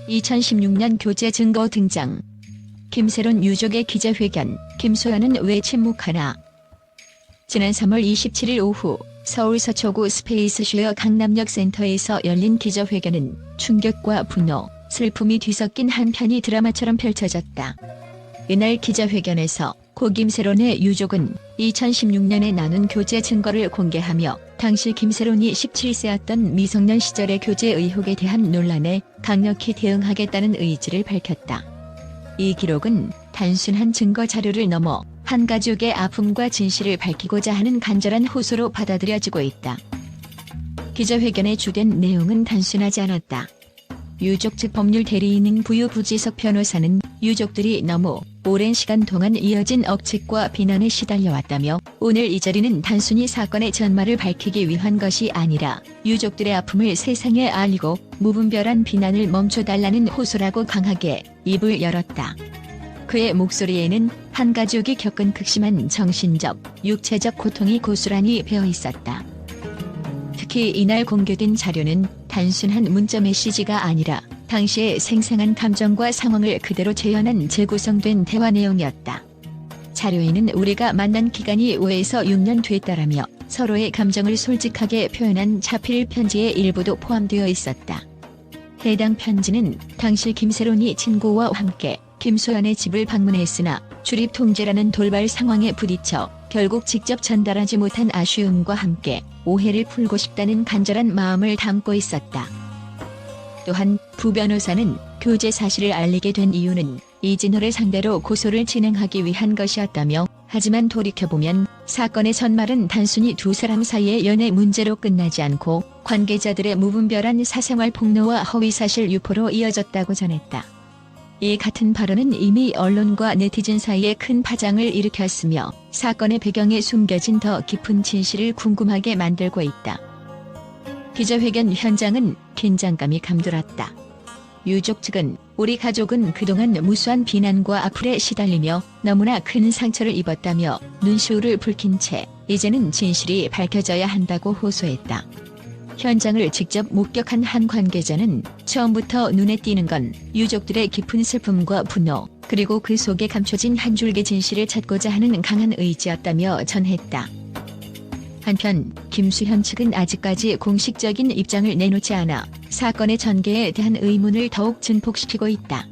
2016년 교제 증거 등장. 김세론 유족의 기자회견, 김소연은 왜 침묵하나? 지난 3월 27일 오후 서울 서초구 스페이스쉐어 강남역 센터에서 열린 기자회견은 충격과 분노, 슬픔이 뒤섞인 한 편이 드라마처럼 펼쳐졌다. 이날 기자회견에서 고 김세론의 유족은 2016년에 나눈 교제 증거를 공개하며 당시 김세론이 17세였던 미성년 시절의 교제 의혹에 대한 논란에 강력히 대응하겠다는 의지를 밝혔다. 이 기록은 단순한 증거 자료를 넘어 한 가족의 아픔과 진실을 밝히고자 하는 간절한 호소로 받아들여지고 있다. 기자회견의 주된 내용은 단순하지 않았다. 유족 측 법률 대리인인 부유부지석 변호사는 유족들이 너무 오랜 시간 동안 이어진 억측과 비난에 시달려왔다며 오늘 이 자리는 단순히 사건의 전말을 밝히기 위한 것이 아니라 유족들의 아픔을 세상에 알리고 무분별한 비난을 멈춰달라는 호소라고 강하게 입을 열었다. 그의 목소리에는 한 가족이 겪은 극심한 정신적, 육체적 고통이 고스란히 배어 있었다. 특히 이날 공개된 자료는 단순한 문자 메시지가 아니라 당시의 생생한 감정과 상황을 그대로 재현한 재구성된 대화 내용이었다. 자료에는 우리가 만난 기간이 5에서 6년 됐다라며 서로의 감정을 솔직하게 표현한 자필 편지의 일부도 포함되어 있었다. 해당 편지는 당시 김세론이 친구와 함께 김소연의 집을 방문했으나 출입 통제라는 돌발 상황에 부딪혀 결국 직접 전달하지 못한 아쉬움과 함께 오해를 풀고 싶다는 간절한 마음을 담고 있었다. 또한 부 변호사는 교제 사실을 알리게 된 이유는 이진호를 상대로 고소를 진행하기 위한 것이었다며 하지만 돌이켜보면 사건의 전말은 단순히 두 사람 사이의 연애 문제로 끝나지 않고 관계자들의 무분별한 사생활 폭로와 허위사실 유포로 이어졌다고 전했다. 이 같은 발언은 이미 언론과 네티즌 사이에 큰 파장을 일으켰으며 사건의 배경에 숨겨진 더 깊은 진실을 궁금하게 만들고 있다. 기자회견 현장은 긴장감이 감돌았다. 유족 측은 우리 가족은 그동안 무수한 비난과 악플에 시달리며 너무나 큰 상처를 입었다며 눈시울을 붉힌 채 이제는 진실이 밝혀져야 한다고 호소했다. 현장을 직접 목격한 한 관계자는 처음부터 눈에 띄는 건 유족들의 깊은 슬픔과 분노, 그리고 그 속에 감춰진 한 줄기 진실을 찾고자 하는 강한 의지였다며 전했다. 한편 김수현 측은 아직까지 공식적인 입장을 내놓지 않아 사건의 전개에 대한 의문을 더욱 증폭시키고 있다.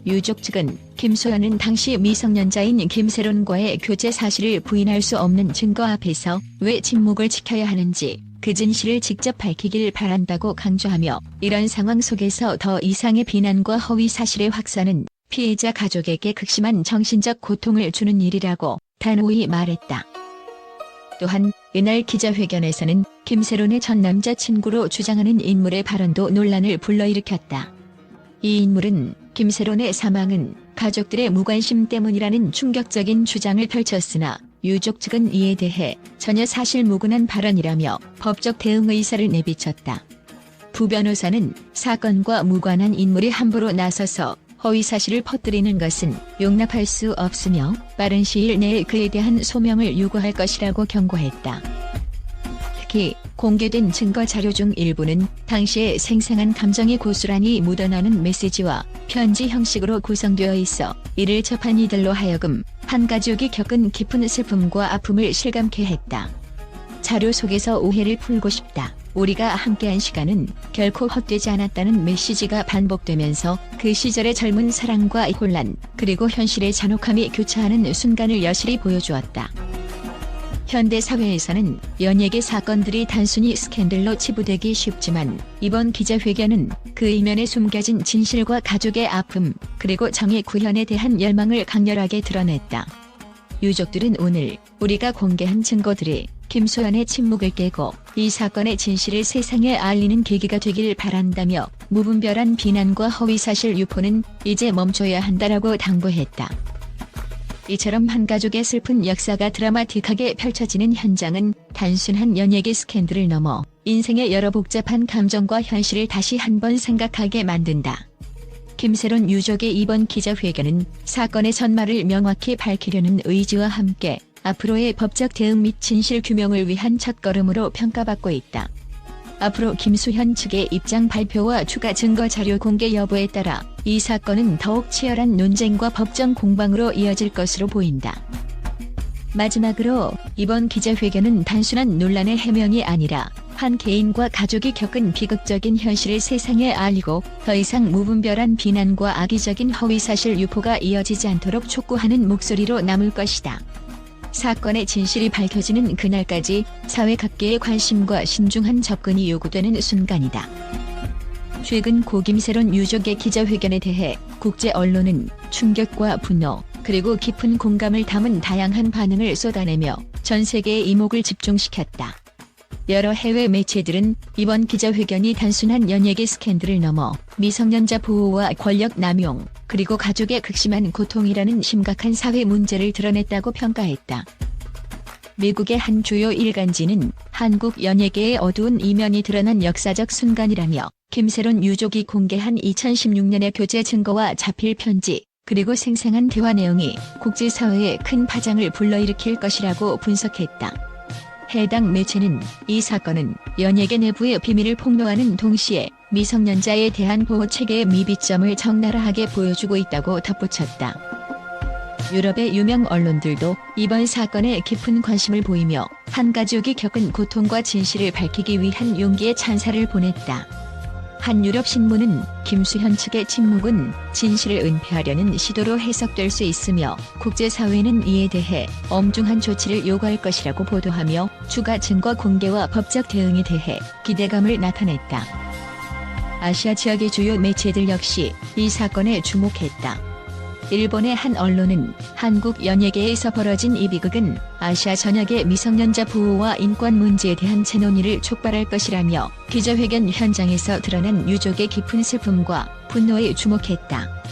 유족 측은 김소연은 당시 미성년자인 김세론과의 교제 사실을 부인할 수 없는 증거 앞에서 왜 침묵을 지켜야 하는지 그 진실을 직접 밝히길 바란다고 강조하며 이런 상황 속에서 더 이상의 비난과 허위 사실의 확산은 피해자 가족에게 극심한 정신적 고통을 주는 일이라고 단호히 말했다. 또한 이날 기자회견에서는 김세론의 전 남자친구로 주장하는 인물의 발언도 논란을 불러일으켰다. 이 인물은 김세론의 사망은 가족들의 무관심 때문이라는 충격적인 주장을 펼쳤으나 유족 측은 이에 대해 전혀 사실무근한 발언이라며 법적 대응 의사를 내비쳤다. 부 변호사는 사건과 무관한 인물이 함부로 나서서 허위사실을 퍼뜨리는 것은 용납할 수 없으며 빠른 시일 내에 그에 대한 소명을 요구할 것이라고 경고했다. 특히 공개된 증거 자료 중 일부는 당시의 생생한 감정이 고스란히 묻어나는 메시지와 편지 형식으로 구성되어 있어 이를 접한 이들로 하여금 한 가족이 겪은 깊은 슬픔과 아픔을 실감케 했다. 자료 속에서 오해를 풀고 싶다. 우리가 함께한 시간은 결코 헛되지 않았다는 메시지가 반복되면서 그 시절의 젊은 사랑과 혼란, 그리고 현실의 잔혹함이 교차하는 순간을 여실히 보여주었다. 현대 사회에서는 연예계 사건들이 단순히 스캔들로 치부되기 쉽지만 이번 기자회견은 그 이면에 숨겨진 진실과 가족의 아픔, 그리고 정의 구현에 대한 열망을 강렬하게 드러냈다. 유족들은 오늘 우리가 공개한 증거들이 김소연의 침묵을 깨고 이 사건의 진실을 세상에 알리는 계기가 되길 바란다며 무분별한 비난과 허위사실 유포는 이제 멈춰야 한다라고 당부했다. 이처럼 한 가족의 슬픈 역사가 드라마틱하게 펼쳐지는 현장은 단순한 연예계 스캔들을 넘어 인생의 여러 복잡한 감정과 현실을 다시 한번 생각하게 만든다. 김세론 유족의 이번 기자회견은 사건의 전말을 명확히 밝히려는 의지와 함께 앞으로의 법적 대응 및 진실 규명을 위한 첫걸음으로 평가받고 있다. 앞으로 김수현 측의 입장 발표와 추가 증거 자료 공개 여부에 따라 이 사건은 더욱 치열한 논쟁과 법정 공방으로 이어질 것으로 보인다. 마지막으로 이번 기자회견은 단순한 논란의 해명이 아니라 한 개인과 가족이 겪은 비극적인 현실을 세상에 알리고 더 이상 무분별한 비난과 악의적인 허위사실 유포가 이어지지 않도록 촉구하는 목소리로 남을 것이다. 사건의 진실이 밝혀지는 그날까지 사회 각계의 관심과 신중한 접근이 요구되는 순간이다. 최근 고 김세론 유족의 기자회견에 대해 국제 언론은 충격과 분노, 그리고 깊은 공감을 담은 다양한 반응을 쏟아내며 전 세계의 이목을 집중시켰다. 여러 해외 매체들은 이번 기자회견이 단순한 연예계 스캔들을 넘어 미성년자 보호와 권력 남용, 그리고 가족의 극심한 고통이라는 심각한 사회 문제를 드러냈다고 평가했다. 미국의 한 주요 일간지는 한국 연예계의 어두운 이면이 드러난 역사적 순간이라며 김세론 유족이 공개한 2016년의 교제 증거와 자필 편지, 그리고 생생한 대화 내용이 국제사회에 큰 파장을 불러일으킬 것이라고 분석했다. 해당 매체는 이 사건은 연예계 내부의 비밀을 폭로하는 동시에 미성년자에 대한 보호 체계의 미비점을 적나라하게 보여주고 있다고 덧붙였다. 유럽의 유명 언론들도 이번 사건에 깊은 관심을 보이며 한 가족이 겪은 고통과 진실을 밝히기 위한 용기의 찬사를 보냈다. 한 유럽 신문은 김수현 측의 침묵은 진실을 은폐하려는 시도로 해석될 수 있으며 국제사회는 이에 대해 엄중한 조치를 요구할 것이라고 보도하며 추가 증거 공개와 법적 대응에 대해 기대감을 나타냈다. 아시아 지역의 주요 매체들 역시 이 사건에 주목했다. 일본의 한 언론은 한국 연예계에서 벌어진 이 비극은 아시아 전역의 미성년자 보호와 인권 문제에 대한 재논의를 촉발할 것이라며 기자회견 현장에서 드러난 유족의 깊은 슬픔과 분노에 주목했다.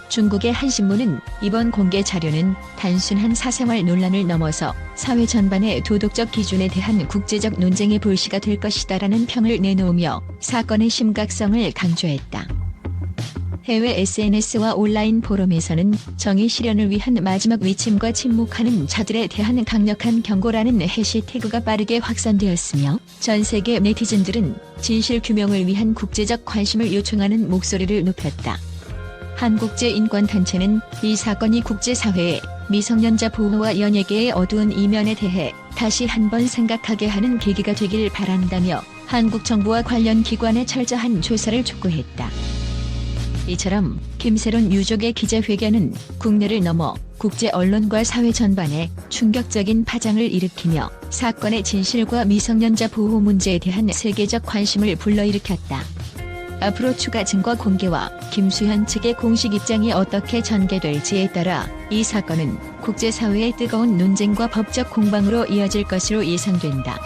중국의 한 신문은 이번 공개 자료는 단순한 사생활 논란을 넘어서 사회 전반의 도덕적 기준에 대한 국제적 논쟁의 불씨가 될 것이다라는 평을 내놓으며 사건의 심각성을 강조했다. 해외 SNS와 온라인 포럼에서는 정의 실현을 위한 마지막 위침과 침묵하는 자들에 대한 강력한 경고라는 해시태그가 빠르게 확산되었으며 전 세계 네티즌들은 진실 규명을 위한 국제적 관심을 요청하는 목소리를 높였다. 한국제인권단체는 이 사건이 국제사회에 미성년자 보호와 연예계의 어두운 이면에 대해 다시 한번 생각하게 하는 계기가 되길 바란다며 한국 정부와 관련 기관의 철저한 조사를 촉구했다. 이처럼 김세론 유족의 기자회견은 국내를 넘어 국제 언론과 사회 전반에 충격적인 파장을 일으키며 사건의 진실과 미성년자 보호 문제에 대한 세계적 관심을 불러일으켰다. 앞으로 추가 증거 공개와 김수현 측의 공식 입장이 어떻게 전개될지에 따라 이 사건은 국제사회의 뜨거운 논쟁과 법적 공방으로 이어질 것으로 예상된다.